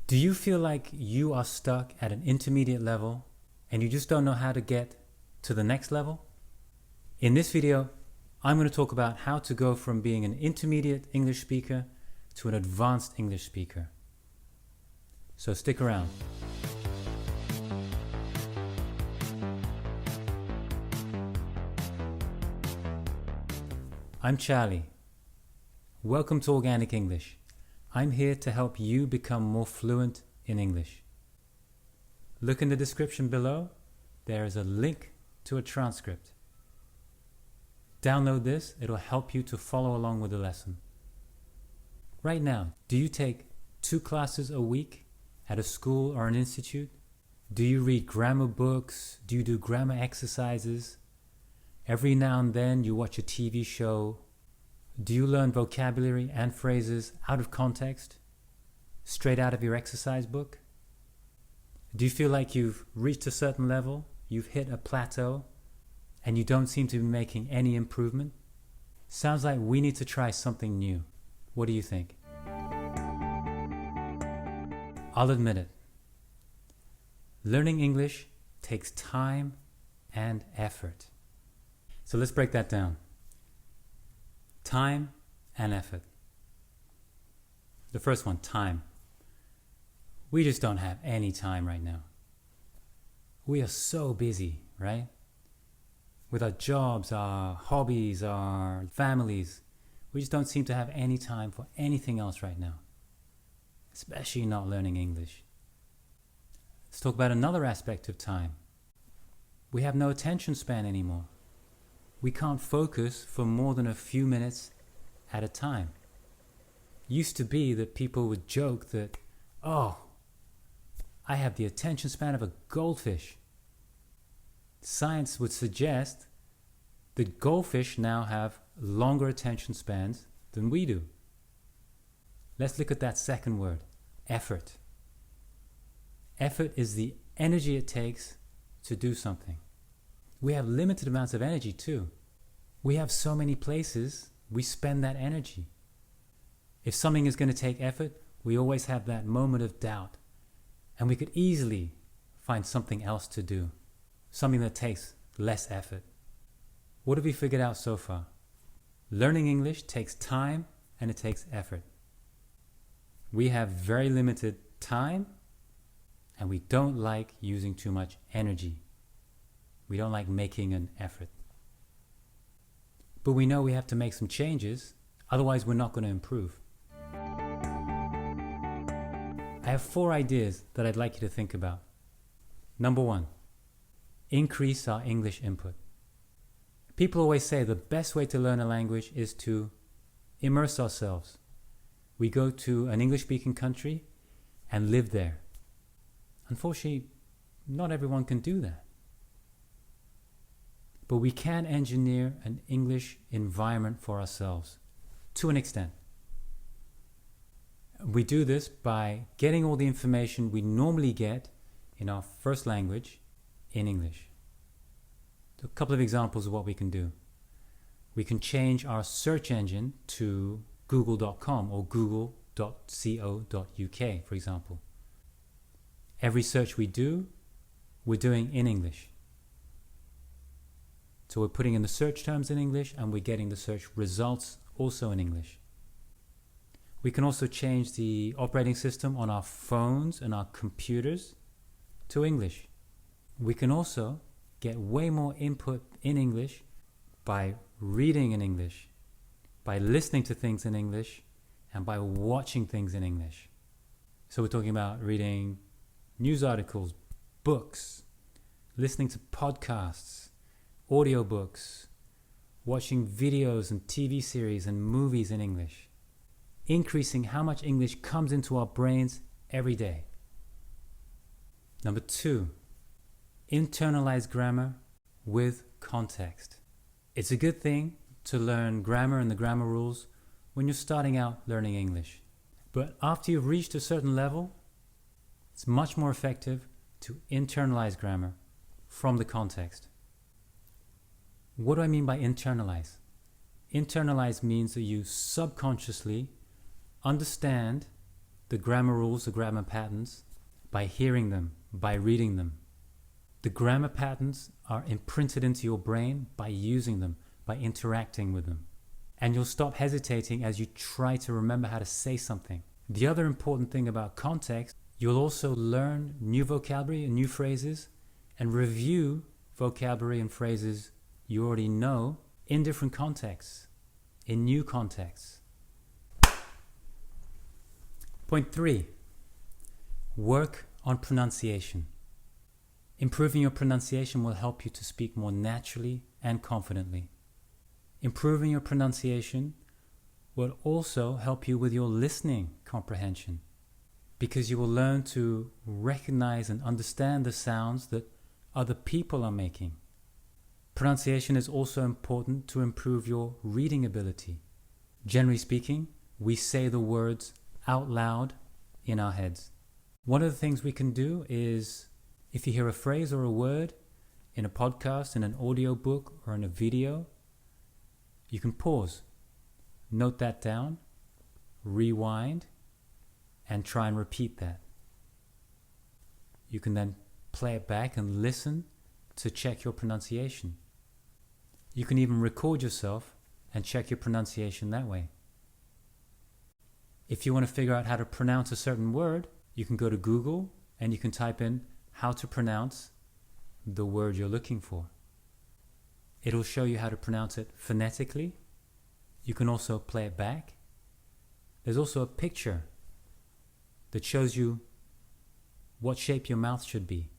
Do you feel like you are stuck at an intermediate level and you just don't know how to get to the next level? In this video, I'm going to talk about how to go from being an intermediate English speaker to an advanced English speaker. So stick around. I'm Charlie. Welcome to Organic English. I'm here to help you become more fluent in English. Look in the description below. There is a link to a transcript. Download this. It'll help you to follow along with the lesson. Right now, do you take 2 classes a week at a school or an institute? Do you read grammar books? Do you do grammar exercises? Every now and then you watch a TV show. Do you learn vocabulary and phrases out of context, straight out of your exercise book? Do you feel like you've reached a certain level, you've hit a plateau, and you don't seem to be making any improvement? Sounds like we need to try something new. What do you think? I'll admit it. Learning English takes time and effort. So let's break that down. Time and effort. The first one, time. We just don't have any time right now. We are so busy, right? With our jobs, our hobbies, our families. We just don't seem to have any time for anything else right now. Especially not learning English. Let's talk about another aspect of time. We have no attention span anymore. We can't focus for more than a few minutes at a time. Used to be that people would joke that, oh, I have the attention span of a goldfish. Science would suggest that goldfish now have longer attention spans than we do. Let's look at that second word, effort. Effort is the energy it takes to do something. We have limited amounts of energy too. We have so many places we spend that energy. If something is going to take effort, we always have that moment of doubt. And we could easily find something else to do. Something that takes less effort. What have we figured out so far? Learning English takes time and it takes effort. We have very limited time and we don't like using too much energy. We don't like making an effort. But we know we have to make some changes, otherwise we're not going to improve. I have 4 ideas that I'd like you to think about. Number 1, increase our English input. People always say the best way to learn a language is to immerse ourselves. We go to an English-speaking country and live there. Unfortunately, not everyone can do that. But we can engineer an English environment for ourselves, to an extent. We do this by getting all the information we normally get in our first language in English. So a couple of examples of what we can do. We can change our search engine to google.com or google.co.uk, for example. Every search we do, we're doing in English. So we're putting in the search terms in English and we're getting the search results also in English. We can also change the operating system on our phones and our computers to English. We can also get way more input in English by reading in English, by listening to things in English, and by watching things in English. So we're talking about reading news articles, books, listening to podcasts, audiobooks, watching videos and TV series and movies in English, increasing how much English comes into our brains every day. Number 2, internalize grammar with context. It's a good thing to learn grammar and the grammar rules when you're starting out learning English. But after you've reached a certain level, it's much more effective to internalize grammar from the context. What do I mean by internalize? Internalize means that you subconsciously understand the grammar rules, the grammar patterns, by hearing them, by reading them. The grammar patterns are imprinted into your brain by using them, by interacting with them. And you'll stop hesitating as you try to remember how to say something. The other important thing about context, you'll also learn new vocabulary and new phrases and review vocabulary and phrases you already know in different contexts, in new contexts. Point 3, work on pronunciation. Improving your pronunciation will help you to speak more naturally and confidently. Improving your pronunciation will also help you with your listening comprehension, because you will learn to recognize and understand the sounds that other people are making. Pronunciation is also important to improve your reading ability. Generally speaking, we say the words out loud in our heads. One of the things we can do is, if you hear a phrase or a word in a podcast, in an audio book, or in a video, you can pause, note that down, rewind, and try and repeat that. You can then play it back and listen to check your pronunciation. You can even record yourself and check your pronunciation that way. If you want to figure out how to pronounce a certain word, you can go to Google and you can type in how to pronounce the word you're looking for. It'll show you how to pronounce it phonetically. You can also play it back. There's also a picture that shows you what shape your mouth should be.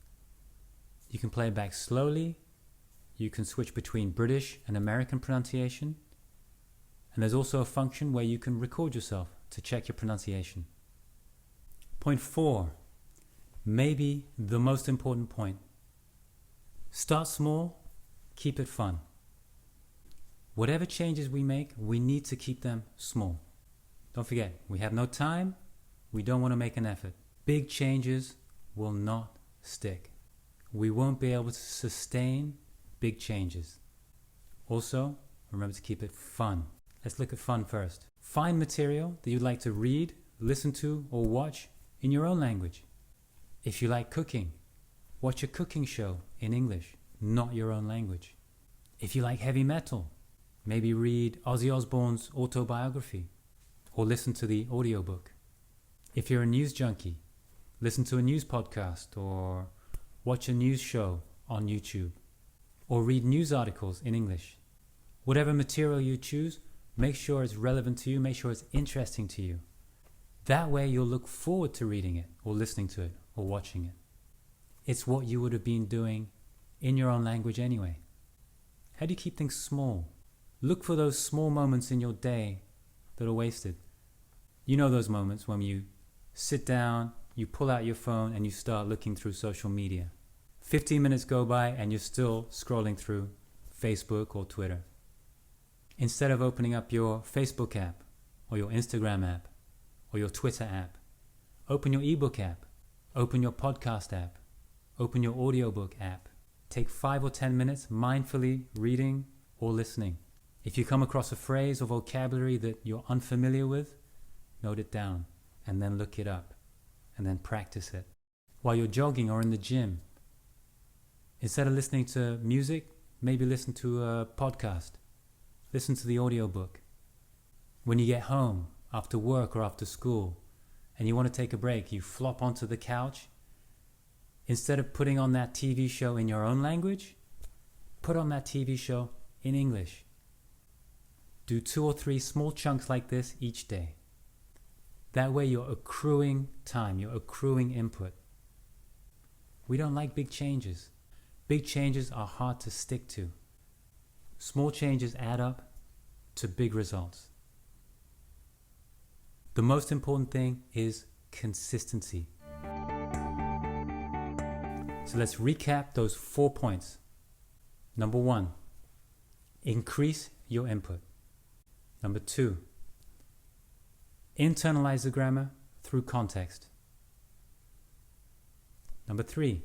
You can play it back slowly. You can switch between British and American pronunciation. And there's also a function where you can record yourself to check your pronunciation. Point 4, maybe the most important point. Start small, keep it fun. Whatever changes we make, we need to keep them small. Don't forget, we have no time, we don't want to make an effort. Big changes will not stick. We won't be able to sustain big changes. Also, remember to keep it fun. Let's look at fun first. Find material that you'd like to read, listen to, or watch in your own language. If you like cooking, watch a cooking show in English, not your own language. If you like heavy metal, maybe read Ozzy Osbourne's autobiography or listen to the audiobook. If you're a news junkie, listen to a news podcast or watch a news show on YouTube or read news articles in English. Whatever material you choose, make sure it's relevant to you, make sure it's interesting to you. That way you'll look forward to reading it or listening to it or watching it. It's what you would have been doing in your own language anyway. How do you keep things small? Look for those small moments in your day that are wasted. You know those moments when you sit down, you pull out your phone and you start looking through social media. 15 minutes go by and you're still scrolling through Facebook or Twitter. Instead of opening up your Facebook app or your Instagram app or your Twitter app, open your ebook app, open your podcast app, open your audiobook app. Take 5 or 10 minutes mindfully reading or listening. If you come across a phrase or vocabulary that you're unfamiliar with, note it down and then look it up and then practice it. While you're jogging or in the gym, instead of listening to music, maybe listen to a podcast. Listen to the audiobook. When you get home after work or after school and you want to take a break, you flop onto the couch. Instead of putting on that TV show in your own language, put on that TV show in English. Do 2 or 3 small chunks like this each day. That way you're accruing time, you're accruing input. We don't like big changes. Big changes are hard to stick to. Small changes add up to big results. The most important thing is consistency. So let's recap those 4 points. Number 1, increase your input. Number 2, internalize the grammar through context. Number 3,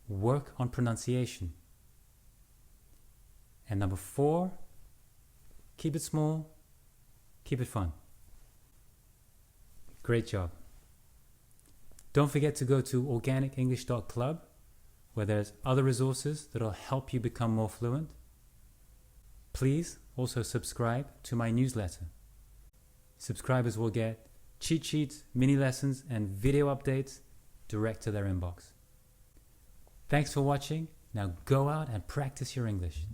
work on pronunciation. And number 4, keep it small, keep it fun. Great job. Don't forget to go to organicenglish.club, where there's other resources that'll help you become more fluent. Please also subscribe to my newsletter. Subscribers will get cheat sheets, mini lessons, and video updates direct to their inbox. Thanks for watching. Now go out and practice your English.